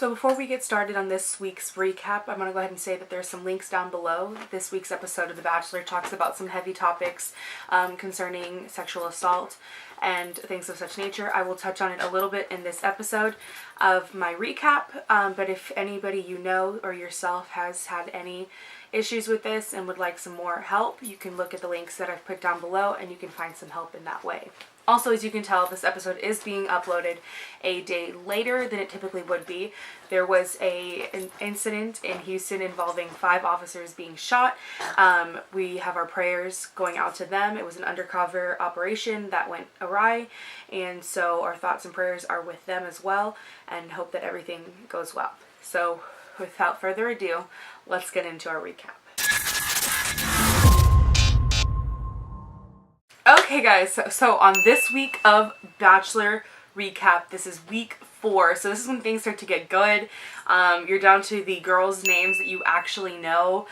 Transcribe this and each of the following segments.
So before we get started on this week's recap, I'm going to go ahead and say that there's some links down below. This week's episode of The Bachelor talks about some heavy topics concerning sexual assault and things of such nature. I will touch on it a little bit in this episode of my recap, but if anybody you know or yourself has had any issues with this and would like some more help, you can look at the links that I've put down below and you can find some help in that way. Also, as you can tell, this episode is being uploaded a day later than it typically would be. There was an incident in Houston involving 5 officers being shot. We have our prayers going out to them. It was an undercover operation that went awry, and so our thoughts and prayers are with them as well, and hope that everything goes well. So, without further ado, let's get into our recap. Okay guys, so on this week of Bachelor recap, this is week 4, so this is when things start to get good. You're down to the girls' names that you actually know.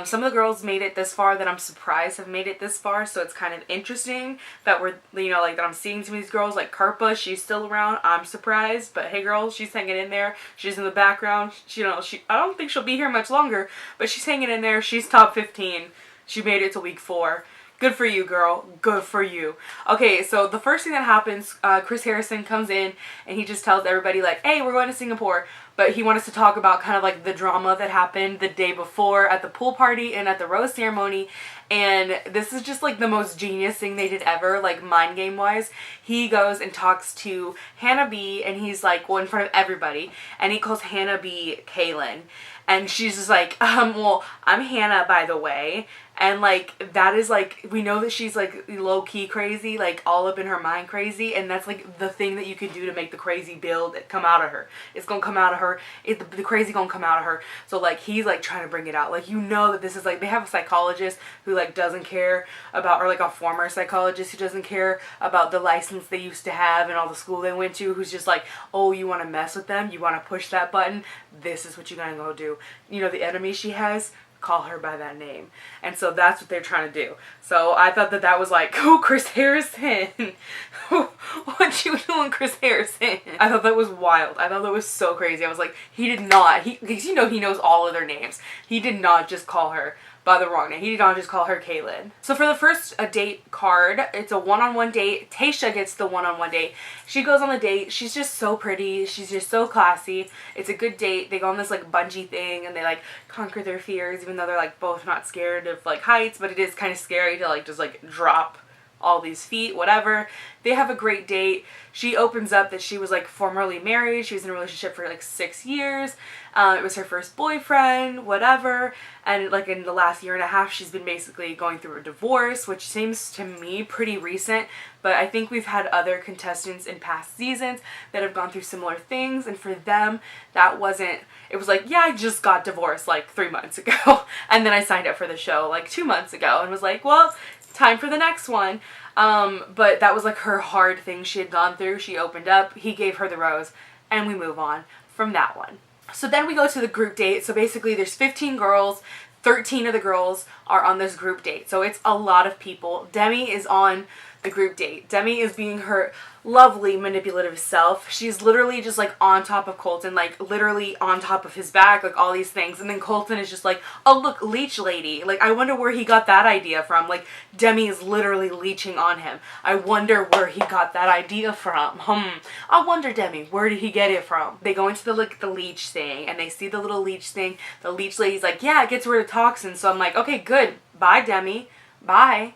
Some of the girls made it this far that I'm surprised have made it this far, so it's kind of interesting that we're, that I'm seeing some of these girls, like Karpa, she's still around. I'm surprised, but hey girl, she's hanging in there. She's in the background. I don't think she'll be here much longer, but she's hanging in there. She's top 15. She made it to week 4. Good for you, girl. Good for you. Okay, so the first thing that happens, Chris Harrison comes in and he just tells everybody like, hey, we're going to Singapore. But he wanted us to talk about kind of like the drama that happened the day before at the pool party and at the rose ceremony. And this is just like the most genius thing they did ever, like mind game wise. He goes and talks to Hannah B, and he's like, well, in front of everybody, and he calls Hannah B Kaylin. And she's just like, well, I'm Hannah, by the way. And, like, that is, like, we know that she's, like, low-key crazy, like, all up in her mind crazy. And that's, like, the thing that you can do to make the crazy build come out of her. It's gonna come out of her. The crazy gonna come out of her. So, like, he's, like, trying to bring it out. Like, you know that this is, like, they have a psychologist who, like, doesn't care about, or, like, a former psychologist who doesn't care about the license they used to have and all the school they went to, who's just like, oh, you want to mess with them? You want to push that button? This is what you're gonna go do. You know, the enemy she has? Call her by that name. And so that's what they're trying to do. So I thought that was like, oh, Chris Harrison. What you doing, Chris Harrison? I thought that was wild. I thought that was so crazy. I was like, he did not, because you know he knows all of their names. He did not just call her by the wrong name. He did not just call her Kaylin. So for the first date card, it's a one-on-one date. Tasha gets the one-on-one date. She goes on the date. She's just so pretty. She's just so classy. It's a good date. They go on this like bungee thing and they like conquer their fears, even though they're like both not scared of like heights, but it is kind of scary to like just like drop all these feet, whatever. They have a great date. She opens up that she was like formerly married. She was in a relationship for like 6 years. It was her first boyfriend, whatever. And like in the last year and a half, she's been basically going through a divorce, which seems to me pretty recent. But I think we've had other contestants in past seasons that have gone through similar things. And for them, that wasn't, it was like, yeah, I just got divorced like 3 months ago. And then I signed up for the show like 2 months ago and was like, well, time for the next one. But that was like her hard thing she had gone through. She opened up, he gave her the rose, and we move on from that one. So then we go to the group date. So basically there's 15 girls, 13 of the girls are on this group date. So it's a lot of people. Demi is on the group date. Demi is being her lovely manipulative self. She's literally just like on top of Colton, like literally on top of his back, like all these things. And then Colton is just like, oh look, leech lady. Like I wonder where he got that idea from. Like Demi is literally leeching on him. I wonder where he got that idea from. I wonder, Demi, where did he get it from? They go into the leech thing and they see the little leech thing. The leech lady's like, yeah, it gets rid of toxins. So I'm like, okay, good. Bye, Demi. Bye.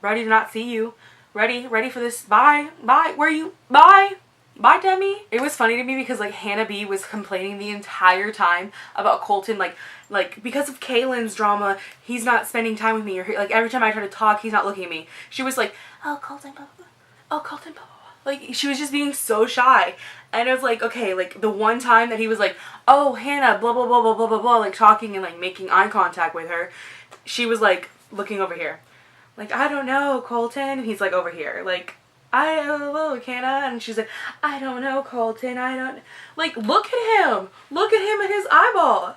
Ready to not see you. Ready for this? Bye. Where are you? Bye, Demi. It was funny to me because like Hannah B was complaining the entire time about Colton, like because of Kaylin's drama, he's not spending time with me, or like every time I try to talk, he's not looking at me. She was like, oh, Colton, blah, blah, blah. Oh, Colton, blah, blah, blah. Like she was just being so shy. And it was like, okay, like the one time that he was like, oh, Hannah, blah, blah, blah, blah, blah, blah, blah, like talking and like making eye contact with her, she was like looking over here. Like, I don't know, Colton. And he's like over here. Like, I don't know, Hannah. And she's like, I don't know, Colton. I don't. Like, look at him. Look at him and his eyeball.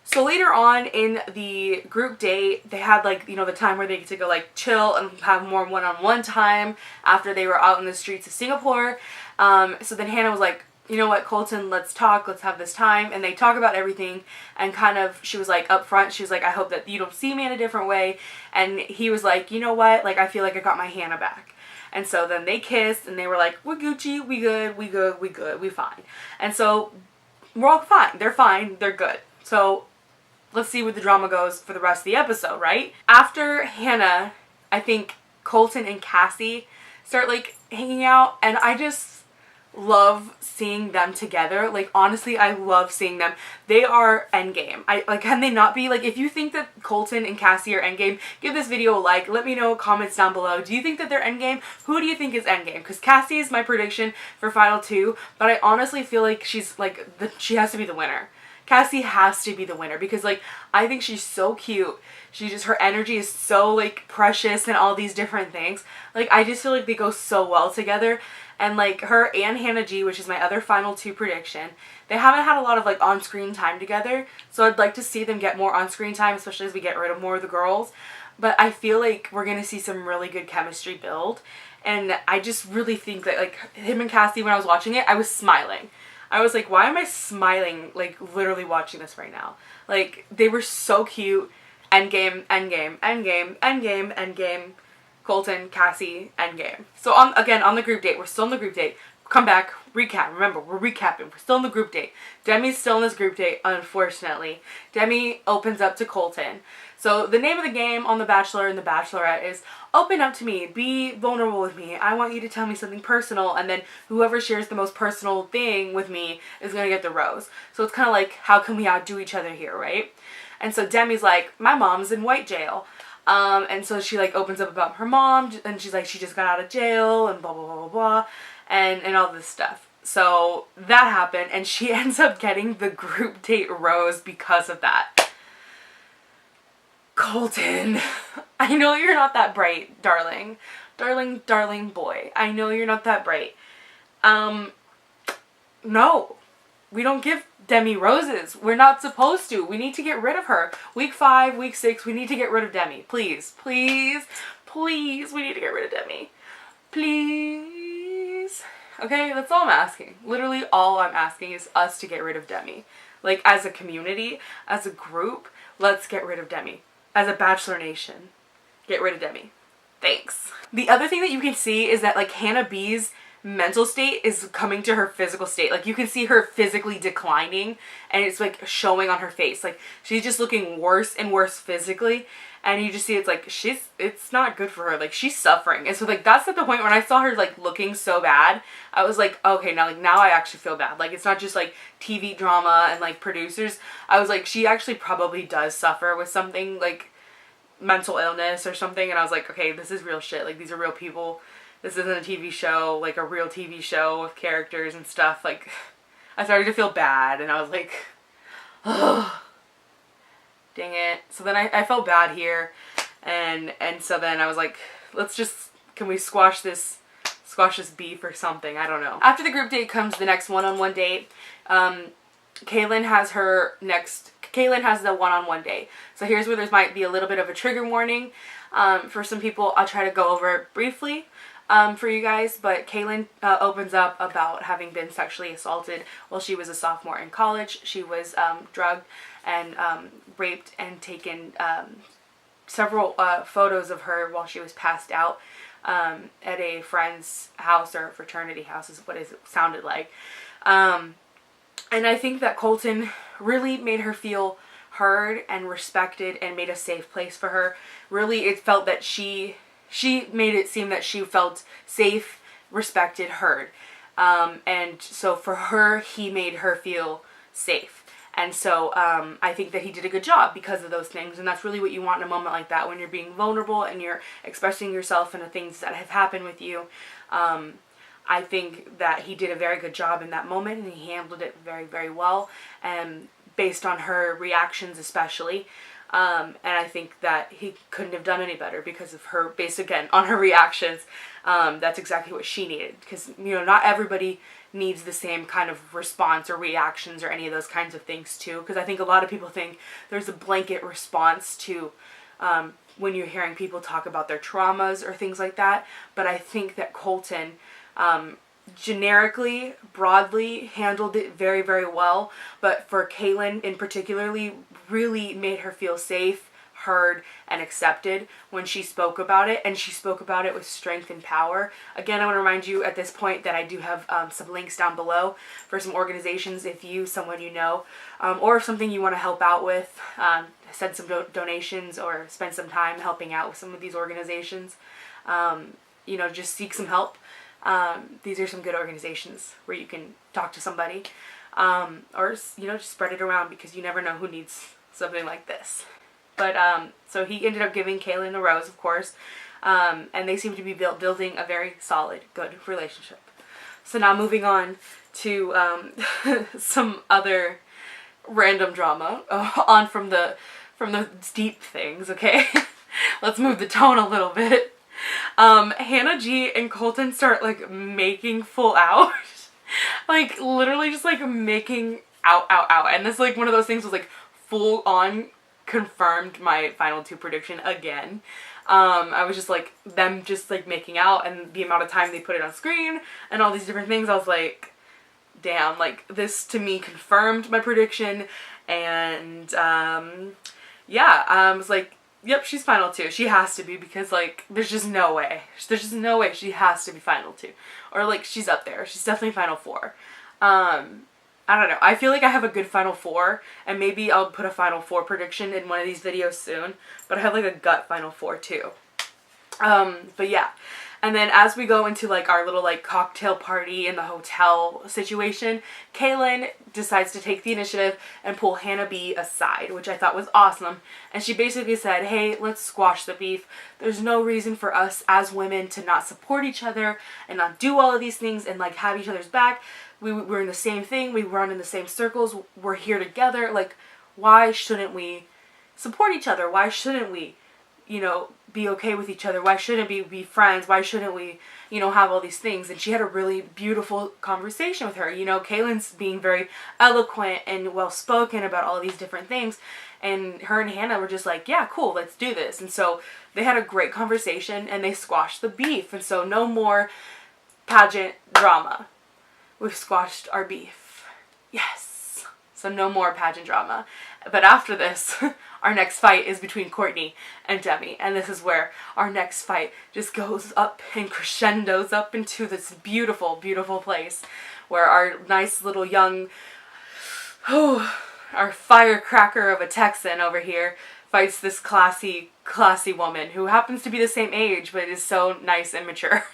So later on in the group date, they had like, you know, the time where they get to go like chill and have more one-on-one time after they were out in the streets of Singapore. So then Hannah was like, you know what, Colton, let's talk, let's have this time. And they talk about everything, and kind of, she was like, up front, she was like, I hope that you don't see me in a different way. And he was like, you know what, like, I feel like I got my Hannah back. And so then they kissed, and they were like, we're Gucci, we good, we good, we good, we fine. And so we're all fine. They're fine, they're good. So let's see where the drama goes for the rest of the episode, right? After Hannah, I think Colton and Cassie start, like, hanging out, and I just love seeing them together. Like, honestly, I love seeing them. They are endgame. Can they not be? Like, if you think that Colton and Cassie are endgame, give this video a like. Let me know, comments down below. Do you think that they're endgame? Who do you think is endgame? Because Cassie is my prediction for final 2, but I honestly feel like she's, like, she has to be the winner. Cassie has to be the winner, because, like, I think she's so cute. Her energy is so, like, precious and all these different things. Like, I just feel like they go so well together. And, like, her and Hannah G, which is my other final 2 prediction, they haven't had a lot of, like, on-screen time together. So I'd like to see them get more on-screen time, especially as we get rid of more of the girls. But I feel like we're going to see some really good chemistry build. And I just really think that, like, him and Cassie, when I was watching it, I was smiling. I was like, why am I smiling, like, literally watching this right now? Like, they were so cute. Endgame, endgame, endgame, endgame, endgame. Colton, Cassie, endgame. So, again, on the group date. We're still in the group date. Come back, recap. Remember, we're recapping. We're still in the group date. Demi's still in this group date, unfortunately. Demi opens up to Colton. So, the name of the game on The Bachelor and The Bachelorette is open up to me. Be vulnerable with me. I want you to tell me something personal. And then whoever shares the most personal thing with me is going to get the rose. So, it's kind of like, how can we outdo each other here, right? And so, Demi's like, my mom's in white jail. And so she, like, opens up about her mom, and she's like, she just got out of jail, and blah, blah, blah, blah, blah, and all this stuff. So that happened, and she ends up getting the group date rose because of that. Colton, I know you're not that bright, darling. Darling, darling boy. I know you're not that bright. No. We don't give Demi roses. We're not supposed to. We need to get rid of her. Week 5, week 6, we need to get rid of Demi. Please, please, please, we need to get rid of Demi. Please. Okay, that's all I'm asking. Literally all I'm asking is us to get rid of Demi. Like, as a community, as a group, let's get rid of Demi. As a Bachelor Nation, get rid of Demi. Thanks. The other thing that you can see is that, like, Hannah B's mental state is coming to her physical state. Like, you can see her physically declining, and it's, like, showing on her face. Like, she's just looking worse and worse physically, and you just see it's like it's not good for her. Like, she's suffering. And so, like, that's at the point when I saw her, like, looking so bad, I was like, okay, now I actually feel bad. Like, it's not just, like, TV drama and, like, producers. I was like, she actually probably does suffer with something, like, mental illness or something. And I was like, okay, this is real shit. Like, these are real people. This isn't a TV show, like a real TV show with characters and stuff. Like, I started to feel bad, and I was like, oh, dang it. So then I felt bad here, and so then I was like, can we squash this beef or something? I don't know. After the group date comes the next one-on-one date. Kaylin has the one-on-one date. So here's where there might be a little bit of a trigger warning. For some people, I'll try to go over it briefly. For you guys, but Kaylin opens up about having been sexually assaulted while she was a sophomore in college. She was drugged and raped, and taken several photos of her while she was passed out at a friend's house, or a fraternity house is what it sounded like. And I think that Colton really made her feel heard and respected, and made a safe place for her. Really, it felt that she made it seem that she felt safe, respected, heard. And so for her, he made her feel safe. And so I think that he did a good job because of those things. And that's really what you want in a moment like that, when you're being vulnerable and you're expressing yourself and the things that have happened with you. I think that he did a very good job in that moment, and he handled it very, very well. And based on her reactions especially. And I think that he couldn't have done any better because of her, based again on her reactions. That's exactly what she needed, because, you know, not everybody needs the same kind of response or reactions or any of those kinds of things too. Because I think a lot of people think there's a blanket response to when you're hearing people talk about their traumas or things like that. But I think that Colton generically, broadly handled it very, very well, but for Kaylin in particularly, really made her feel safe, heard, and accepted when she spoke about it, and she spoke about it with strength and power. Again, I want to remind you at this point that I do have some links down below for some organizations if you, someone you know, or if something you want to help out with, send some donations or spend some time helping out with some of these organizations. You know, just seek some help. These are some good organizations where you can talk to somebody, or, you know, just spread it around, because you never know who needs something like this. But, so he ended up giving Kaylin a rose, of course, and they seem to be building a very solid, good relationship. So now moving on to, some other random drama, on from the deep things, okay? Let's move the tone a little bit. Hannah G and Colton start, like, making full out. Like, literally just, like, making out. And this, like, one of those things was, like, full on confirmed my final two prediction again. I was just, like, them just, like, making out, and the amount of time they put it on screen and all these different things. I was like, damn, like, this to me confirmed my prediction. And, yeah, I was like, yep, she's final two. She has to be, because, like, there's just no way. There's just no way. She has to be final two. Or, like, she's up there. She's definitely final four. I don't know. I feel like I have a good final four, and maybe I'll put a final four prediction in one of these videos soon. But I have, like, a gut final four, too. But yeah. And then as we go into, like, our little, like, cocktail party in the hotel situation, Kaylin decides to take the initiative and pull Hannah B aside, which I thought was awesome. And she basically said, hey, let's squash the beef. There's no reason for us as women to not support each other and not do all of these things and, like, have each other's back. We're in the same thing. We run in the same circles. We're here together. Like, why shouldn't we support each other? Why shouldn't we, you know, be okay with each other? Why shouldn't we be friends? Why shouldn't we, you know, have all these things? And she had a really beautiful conversation with her. You know, Kaylin's being very eloquent and well-spoken about all these different things. And her and Hannah were just like, yeah, cool, let's do this. And so they had a great conversation, and they squashed the beef. And so no more pageant drama. We've squashed our beef. Yes. So no more pageant drama. But after this, our next fight is between Courtney and Demi. And this is where our next fight just goes up and crescendos up into this beautiful, beautiful place where our nice little young, our firecracker of a Texan over here fights this classy woman who happens to be the same age but is so nice and mature.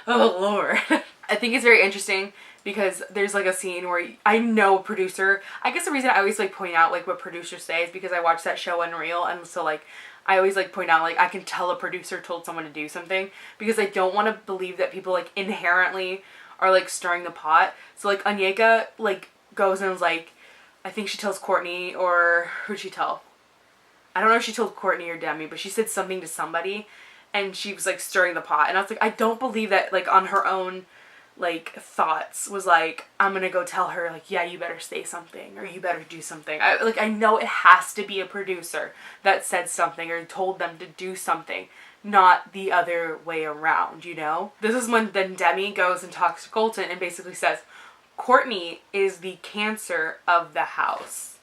Oh, Lord. I think it's very interesting because there's, like, a scene where I know a producer. I guess the reason I always, like, point out, like, what producers say is because I watch that show Unreal, and so, like, I always, like, point out, like, I can tell a producer told someone to do something, because I don't want to believe that people, like, inherently are, like, stirring the pot. So, like, Onyeka, like, goes and is like, I think she tells Courtney, or who'd she tell? I don't know if she told Courtney or Demi, but she said something to somebody, and she was, like, stirring the pot. And I was like, I don't believe that, like, on her own, like, thoughts was like, I'm gonna go tell her, like, yeah, you better say something, or you better do something. I know it has to be a producer that said something or told them to do something, not the other way around, you know? This is when then Demi goes and talks to Colton and basically says, Courtney is the cancer of the house.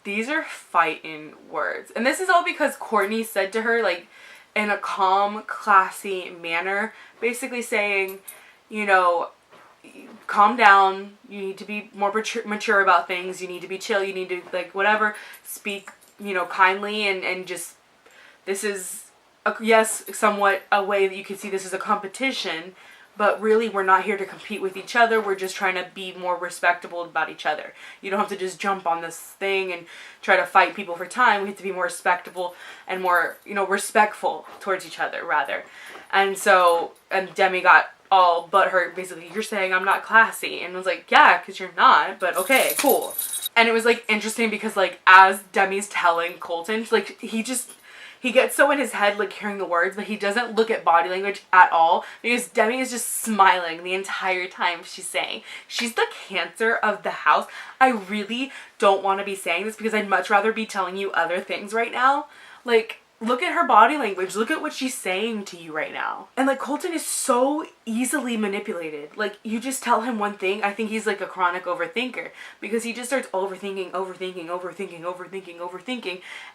These are fighting words. And this is all because Courtney said to her, like, in a calm, classy manner, basically saying, you know, calm down, you need to be more mature about things, you need to be chill, you need to, like, whatever, speak, you know, kindly, and just, this is, yes, somewhat a way that you can see this is a competition, but really we're not here to compete with each other, we're just trying to be more respectable about each other. You don't have to just jump on this thing and try to fight people for time. We have to be more respectable and more, you know, respectful towards each other, rather. And so, and Demi got all butthurt, basically, you're saying I'm not classy. And I was like, yeah, because you're not, but okay, cool. And it was, like, interesting because, like, as Demi's telling Colton, like, he gets so in his head, like, hearing the words, but he doesn't look at body language at all, because Demi is just smiling the entire time she's saying, she's the cancer of the house. I really don't want to be saying this because I'd much rather be telling you other things right now. Like, look at her body language. Look at what she's saying to you right now. And like Colton is so easily manipulated. Like you just tell him one thing. I think he's like a chronic overthinker because he just starts overthinking.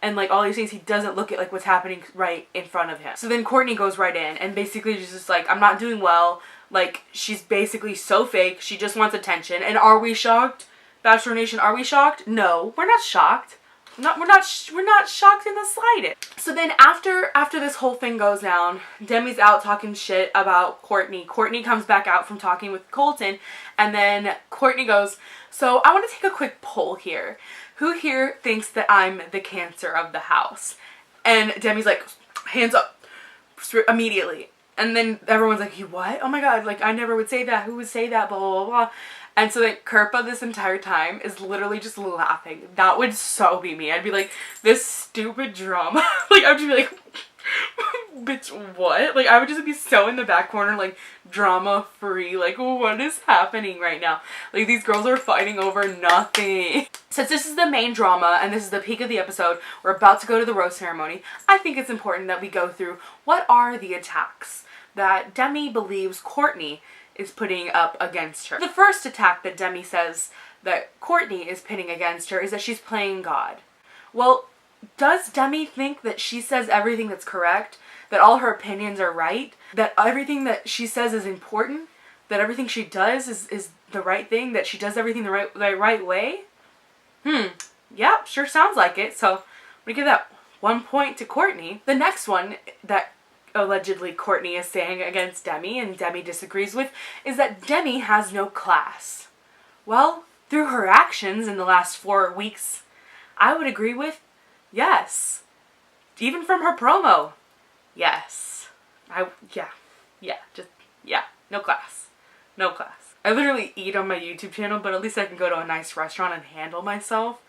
And like all these things, he doesn't look at like what's happening right in front of him. So then Courtney goes right in and basically just like, I'm not doing well. Like she's basically so fake. She just wants attention. And are we shocked? Bachelor Nation, are we shocked? No, we're not shocked. We're not shocked in the slightest. So then after this whole thing goes down, Demi's out talking shit about Courtney. Courtney comes back out from talking with Colton, and then Courtney goes, so I want to take a quick poll here. Who here thinks that I'm the Cancer of the house? And Demi's like, hands up, immediately. And then everyone's like, you what? Oh my god, like I never would say that. Who would say that? Blah, blah, blah. And so like Kirpa this entire time is literally just laughing. That would so be me. I'd be like, this stupid drama. Like I would just be like, bitch, what? Like I would just be so in the back corner, like drama free. Like what is happening right now? Like these girls are fighting over nothing. Since this is the main drama and this is the peak of the episode, we're about to go to the rose ceremony. I think it's important that we go through what are the attacks that Demi believes Courtney is putting up against her. The first attack that Demi says that Courtney is pitting against her is that she's playing God. Well, does Demi think that she says everything that's correct? That all her opinions are right? That everything that she says is important? That everything she does is the right thing? That she does everything the right way? Yeah, sure sounds like it. So I'm gonna give that 1 point to Courtney. The next one that allegedly Courtney is saying against Demi and Demi disagrees with is that Demi has no class. Well, through her actions in the last 4 weeks, I would agree with yes. Even from her promo, yes. No class. No class. I literally eat on my YouTube channel, but at least I can go to a nice restaurant and handle myself.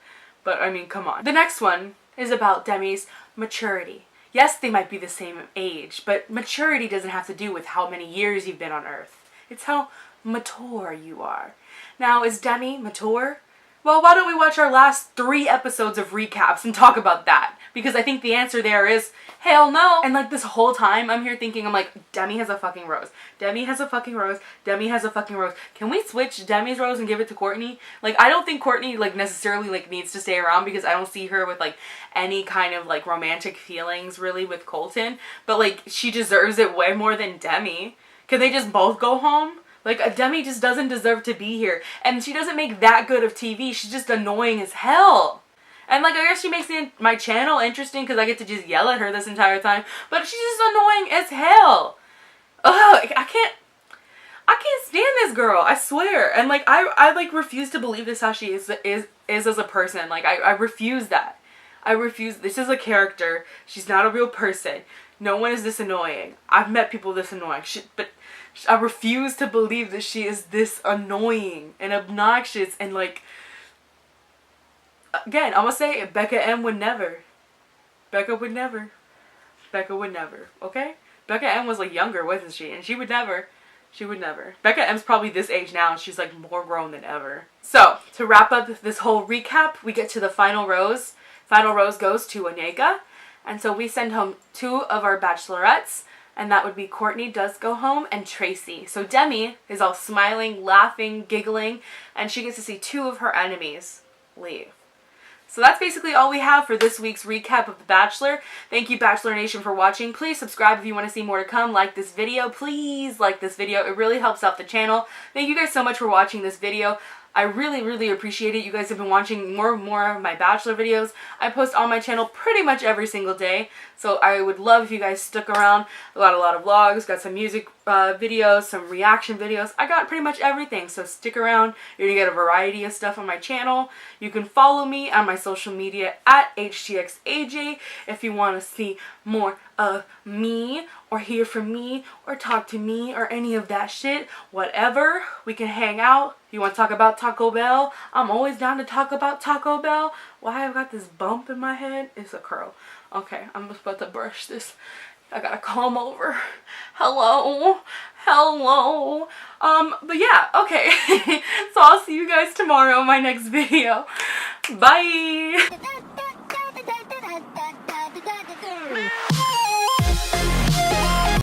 But I mean, come on. The next one is about Demi's maturity. Yes, they might be the same age, but maturity doesn't have to do with how many years you've been on Earth. It's how mature you are. Now, is Demi mature? Well, why don't we watch our last 3 episodes of recaps and talk about that? Because I think the answer there is, hell no. And like this whole time, I'm here thinking, I'm like, Demi has a fucking rose. Demi has a fucking rose. Demi has a fucking rose. Can we switch Demi's rose and give it to Courtney? Like, I don't think Courtney like necessarily like needs to stay around because I don't see her with like any kind of like romantic feelings really with Colton. But like, she deserves it way more than Demi. Can they just both go home? Like, Demi just doesn't deserve to be here. And she doesn't make that good of TV. She's just annoying as hell. And, like, I guess she makes my channel interesting because I get to just yell at her this entire time. But she's just annoying as hell. Ugh, I can't stand this girl. I swear. And, like, I like, refuse to believe this how she is as a person. Like, I refuse that. I refuse. This is a character. She's not a real person. No one is this annoying. I've met people this annoying. But I refuse to believe that she is this annoying and obnoxious and like, again, I'm gonna say it, Becca M would never. Becca would never. Becca would never, okay? Becca M was like younger, wasn't she? And she would never. She would never. Becca M's probably this age now and she's like more grown than ever. So, to wrap up this whole recap, we get to the final rose. Final rose goes to Onega. And so we send home 2 of our bachelorettes. And that would be Courtney does go home and Tracy. So Demi is all smiling, laughing, giggling, and she gets to see 2 of her enemies leave. So that's basically all we have for this week's recap of The Bachelor. Thank you, Bachelor Nation, for watching. Please subscribe if you want to see more to come. Like this video. Please like this video. It really helps out the channel. Thank you guys so much for watching this video. I really, really appreciate it. You guys have been watching more and more of my Bachelor videos. I post on my channel pretty much every single day. So I would love if you guys stuck around. I got a lot of vlogs, got some music videos, some reaction videos. I got pretty much everything. So stick around. You're going to get a variety of stuff on my channel. You can follow me on my social media at HTXAJ if you want to see more of me or hear from me or talk to me or any of that shit. Whatever. We can hang out. You want to talk about Taco Bell? I'm always down to talk about Taco Bell. Why I've got this bump in my head? It's a curl. Okay, I'm just about to brush this. I gotta comb over. Hello. Hello. But yeah, okay. So I'll see you guys tomorrow in my next video. Bye.